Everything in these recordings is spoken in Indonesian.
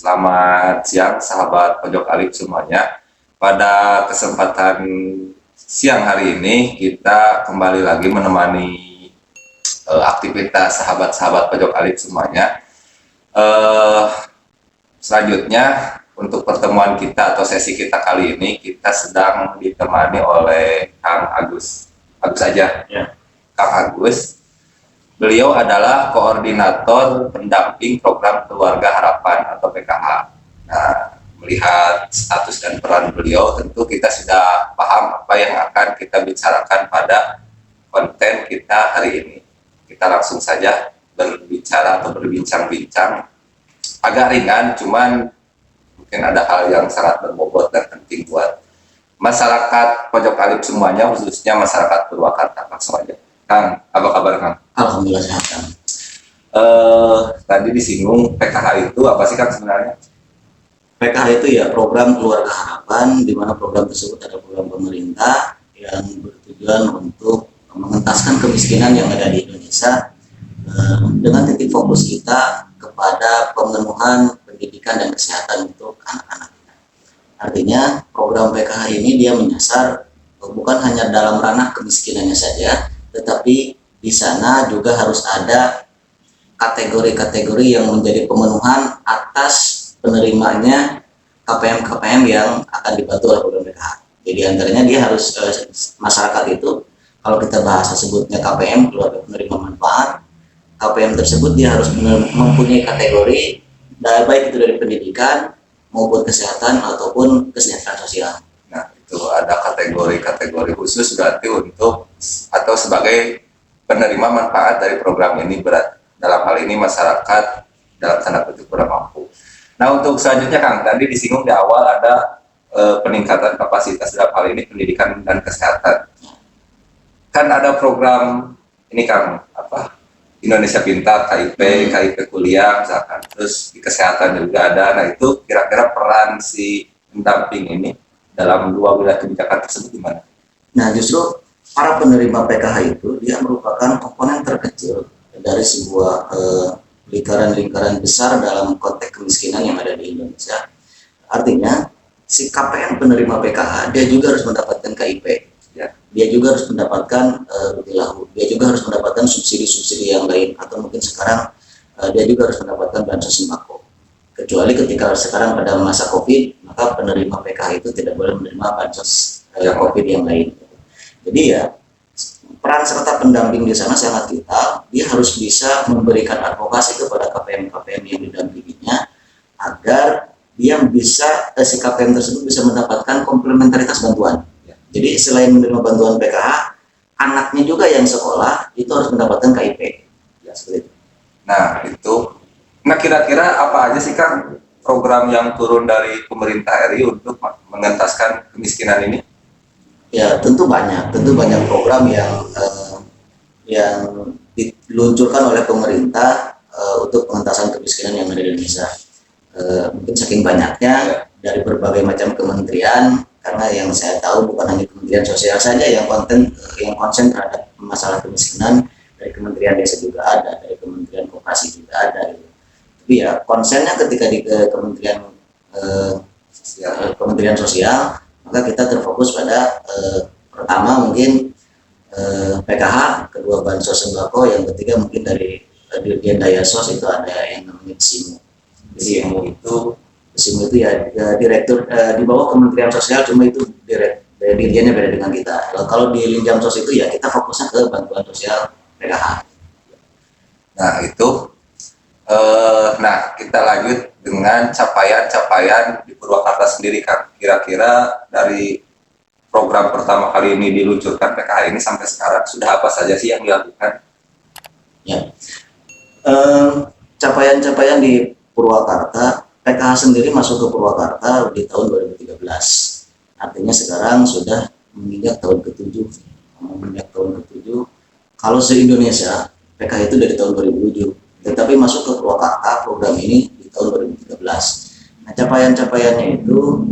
Selamat siang sahabat Pojok Alif semuanya. Pada kesempatan siang hari ini kita kembali lagi menemani aktivitas sahabat-sahabat Pojok Alif semuanya. Selanjutnya untuk pertemuan kita atau sesi kita kali ini kita sedang ditemani oleh Kang Agus. Agus aja. Ya. Kang Agus. Beliau adalah koordinator pendamping program Keluarga Harapan atau PKH. Nah, melihat status dan peran beliau, tentu kita sudah paham apa yang akan kita bicarakan pada konten kita hari ini. Kita langsung saja berbicara atau berbincang-bincang. Agak ringan, cuman mungkin ada hal yang sangat berbobot dan penting buat masyarakat Pojok Alif semuanya, khususnya masyarakat Purwakarta. Langsung aja. Kang, apa kabar Kang? Alhamdulillah sehat Kang. Tadi disinggung PKH itu apa sih Kang sebenarnya? PKH itu ya program Keluarga Harapan, di mana program tersebut ada program pemerintah yang bertujuan untuk mengentaskan kemiskinan yang ada di Indonesia dengan titik fokus kita kepada pemenuhan pendidikan dan kesehatan untuk anak-anak. Artinya program PKH ini dia menyasar bukan hanya dalam ranah kemiskinannya saja, tetapi di sana juga harus ada kategori-kategori yang menjadi pemenuhan atas penerimanya KPM-KPM yang akan dibantu oleh program PKH. Jadi antaranya dia harus masyarakat itu, kalau kita bahasa sebutnya KPM, keluarga penerima manfaat, KPM tersebut dia harus mempunyai kategori, baik itu dari pendidikan maupun kesehatan ataupun kesejahteraan sosial. Nah, itu ada kategori-kategori khusus berarti untuk atau sebagai penerima manfaat dari program ini, berat dalam hal ini masyarakat dalam tanda kutip kurang mampu. Nah, untuk selanjutnya Kang, tadi disinggung di awal ada peningkatan kapasitas dalam hal ini pendidikan dan kesehatan. Kan ada program ini Kang, apa? Indonesia Pintar, KIP kuliah misalkan. Terus di kesehatan juga ada. Nah, itu kira-kira peran si pendamping ini dalam dua wilayah kebijakan tersebut gimana? Nah, justru para penerima PKH itu dia merupakan komponen terkecil dari sebuah lingkaran-lingkaran besar dalam konteks kemiskinan yang ada di Indonesia. Artinya si KPM penerima PKH dia juga harus mendapatkan KIP, ya. Dia juga harus mendapatkan rupiah, dia juga harus mendapatkan subsidi-subsidi yang lain, atau mungkin sekarang dia juga harus mendapatkan bansos sembako. Kecuali ketika sekarang pada masa COVID, maka penerima PKH itu tidak boleh menerima bansos COVID yang lain. Jadi ya peran serta pendamping di sana sangat vital. Dia harus bisa memberikan advokasi kepada KPM-KPM yang didampinginya agar dia bisa si KPM tersebut bisa mendapatkan komplementaritas bantuan. Jadi selain menerima bantuan PKH, anaknya juga yang sekolah itu harus mendapatkan KIP. Ya, seperti itu. Nah, itu. Nah, kira-kira apa aja sih Kang program yang turun dari pemerintah RI untuk mengentaskan kemiskinan ini? Ya, tentu banyak program yang diluncurkan oleh pemerintah untuk pengentasan kemiskinan yang ada di Indonesia. Mungkin saking banyaknya dari berbagai macam kementerian, karena yang saya tahu bukan hanya Kementerian Sosial saja yang konsen terhadap masalah kemiskinan, dari Kementerian Desa juga ada, dari Kementerian Koperasi juga ada. Gitu. Tapi ya konsennya ketika di Kementerian Sosial, maka kita terfokus pada pertama mungkin PKH, kedua bansos sembako, yang ketiga mungkin dari Dirjen Daya Sos itu ada yang namanya SIMU. SIMU itu ya direktur di bawah Kementerian Sosial, cuma itu dirjennya beda dengan kita. Kalau di Linjam Sos itu ya kita fokusnya ke bantuan sosial PKH. Nah, itu nah, kita lanjut dengan capaian-capaian di Purwakarta sendiri Kang. Kira-kira dari program pertama kali ini diluncurkan PKH ini sampai sekarang sudah apa saja sih yang dilakukan? Ya, capaian-capaian di Purwakarta, PKH sendiri masuk ke Purwakarta di tahun 2013. Artinya sekarang sudah menginjak tahun ke-7. Kalau se-Indonesia, PKH itu dari tahun 2007. Tetapi masuk ke Purwakarta program ini di tahun 2013. Nah, capaian-capaiannya itu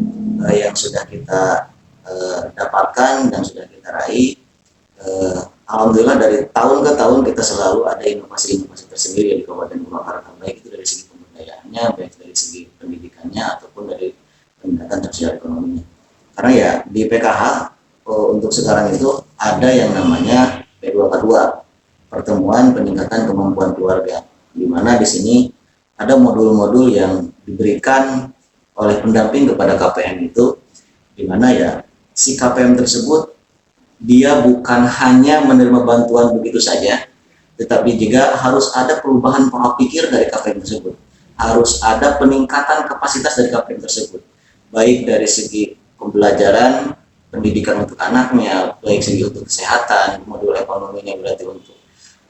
yang sudah kita dapatkan dan sudah kita raih, alhamdulillah dari tahun ke tahun kita selalu ada inovasi-inovasi tersendiri di Kabupaten Purwakarta, baik itu dari segi pemberdayaan kebudayaannya, baik dari segi pendidikannya ataupun dari peningkatan sosial ekonominya. Karena ya di PKH untuk sekarang itu ada yang namanya P2K2, pertemuan peningkatan kemampuan keluarga, di mana di sini ada modul-modul yang diberikan oleh pendamping kepada KPM itu, di mana ya si KPM tersebut dia bukan hanya menerima bantuan begitu saja, tetapi juga harus ada perubahan pola pikir dari KPM tersebut, harus ada peningkatan kapasitas dari KPM tersebut, baik dari segi pembelajaran, pendidikan untuk anaknya, baik segi untuk kesehatan, modul ekonominya berarti untuk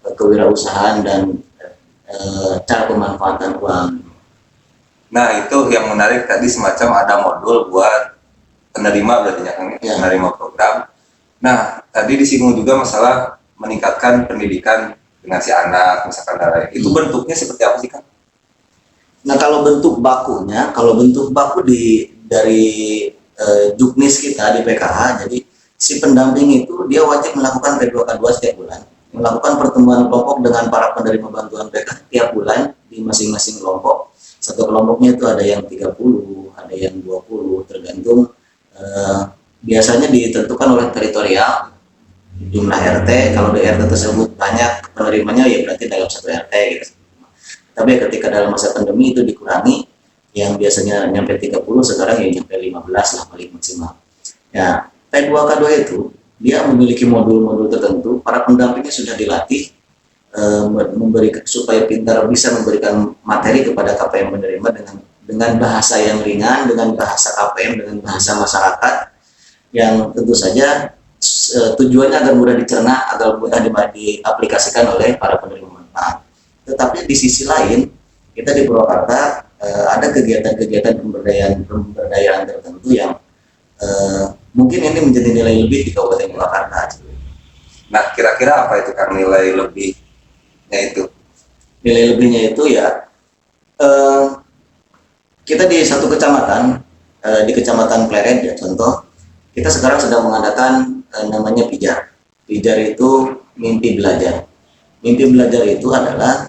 kewirausahaan dan cara pemanfaatan uang. Nah itu yang menarik tadi, semacam ada modul buat penerima berarti ya, penerima program. Nah tadi disinggung juga masalah meningkatkan pendidikan dengan si anak, misalkan itu bentuknya seperti apa sih Kang? Nah kalau bentuk bakunya, dari juknis kita di PKH, jadi si pendamping itu dia wajib melakukan P2K2 setiap bulan, melakukan pertemuan kelompok dengan para penerima bantuan PKH tiap bulan di masing-masing kelompok. Satu kelompoknya itu ada yang 30, ada yang 20, tergantung biasanya ditentukan oleh teritorial jumlah RT. Kalau di RT tersebut banyak penerimanya ya berarti dalam satu RT gitu. Tapi ketika dalam masa pandemi itu dikurangi, yang biasanya nyampe 30 sekarang ya nyampe 15 lah paling maksimal. Ya, P2K2 itu dia memiliki modul-modul tertentu, para pendampingnya sudah dilatih supaya pintar bisa memberikan materi kepada KPM menerima dengan bahasa yang ringan, dengan bahasa KPM, dengan bahasa masyarakat yang tentu saja tujuannya agar mudah dicerna, agar mudah diaplikasikan oleh para penerima manfaat. Tetapi di sisi lain, kita di Purwakarta ada kegiatan-kegiatan pemberdayaan tertentu yang mungkin ini menjadi nilai lebih di Kabupaten Purwakarta. Nah kira-kira apa itu kan nilai lebihnya itu? Nilai lebihnya itu ya kita di satu kecamatan, di Kecamatan Pleret ya contoh, kita sekarang sedang mengadakan namanya Pijar. Pijar itu mimpi belajar. Mimpi belajar itu adalah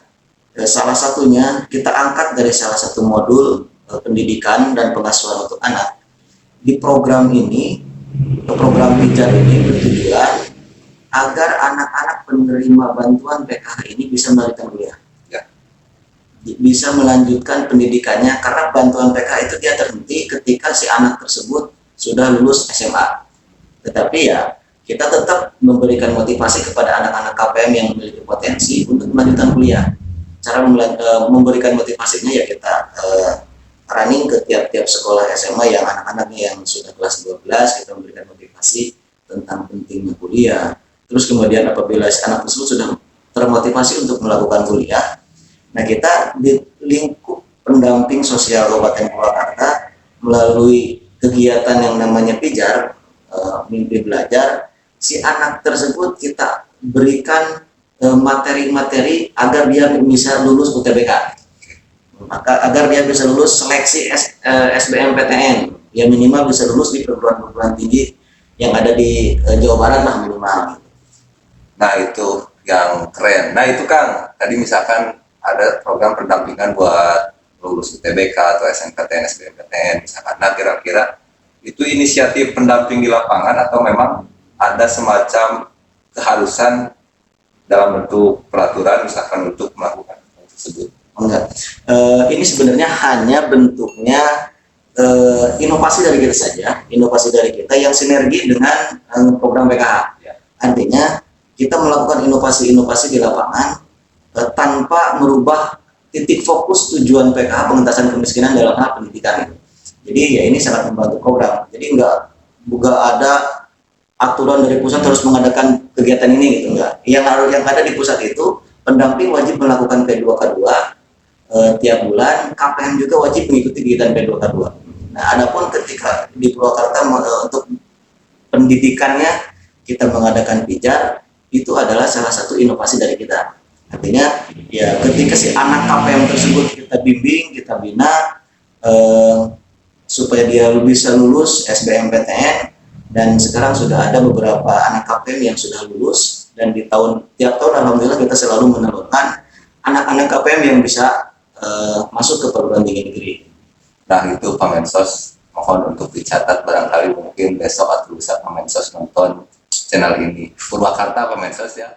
salah satunya kita angkat dari salah satu modul pendidikan dan pengasuhan untuk anak. Di program ini, program Pijar ini bertujuan agar anak-anak penerima bantuan PKH ini bisa melanjutkan kuliah, bisa melanjutkan pendidikannya, karena bantuan PKH itu dia terhenti ketika si anak tersebut sudah lulus SMA. Tetapi ya kita tetap memberikan motivasi kepada anak-anak KPM yang memiliki potensi untuk melanjutkan kuliah. Cara memberikan motivasinya ya kita running ke tiap-tiap sekolah SMA yang anak-anaknya yang sudah kelas 12, kita memberikan motivasi tentang pentingnya kuliah. Terus kemudian apabila anak tersebut sudah termotivasi untuk melakukan kuliah, nah kita di lingkup pendamping sosial Kabupaten Purwakarta melalui kegiatan yang namanya Pijar, mimpi belajar, si anak tersebut kita berikan materi-materi agar dia bisa lulus UTBK, maka agar dia bisa lulus seleksi SBMPTN, ya minimal bisa lulus di perguruan tinggi yang ada di Jawa Barat lah minimal. Nah itu yang keren. Nah itu Kang, tadi misalkan ada program pendampingan buat lulus UTBK atau SNPTN, SBMPTN misalkan. Nah kira-kira itu inisiatif pendamping di lapangan atau memang ada semacam keharusan dalam bentuk peraturan misalkan untuk melakukan hal tersebut? Enggak. Ini sebenarnya hanya bentuknya inovasi dari kita saja, inovasi dari kita yang sinergi dengan program PKH. Ya. Artinya kita melakukan inovasi-inovasi di lapangan tanpa merubah titik fokus tujuan PKH pengentasan kemiskinan dalam hal pendidikan. Jadi ya ini sangat membantu program. Jadi enggak ada aturan dari pusat harus mengadakan kegiatan ini gitu, enggak. Yang ada di pusat itu pendamping wajib melakukan P2K2 tiap bulan, KPM juga wajib mengikuti kegiatan P2K2. Nah, adapun ketika di Purwakarta untuk pendidikannya kita mengadakan Pijar, itu adalah salah satu inovasi dari kita. Artinya ya ketika si anak KPM tersebut kita bimbing, kita bina supaya dia bisa lulus SBMPTN, dan sekarang sudah ada beberapa anak KPM yang sudah lulus, dan tiap tahun alhamdulillah kita selalu menelurkan anak-anak KPM yang bisa masuk ke perguruan tinggi negeri. Nah itu Pak Mensos, mohon untuk dicatat, barangkali mungkin besok atau lusa Pak Mensos nonton channel ini. Purwakarta Pak Mensos ya.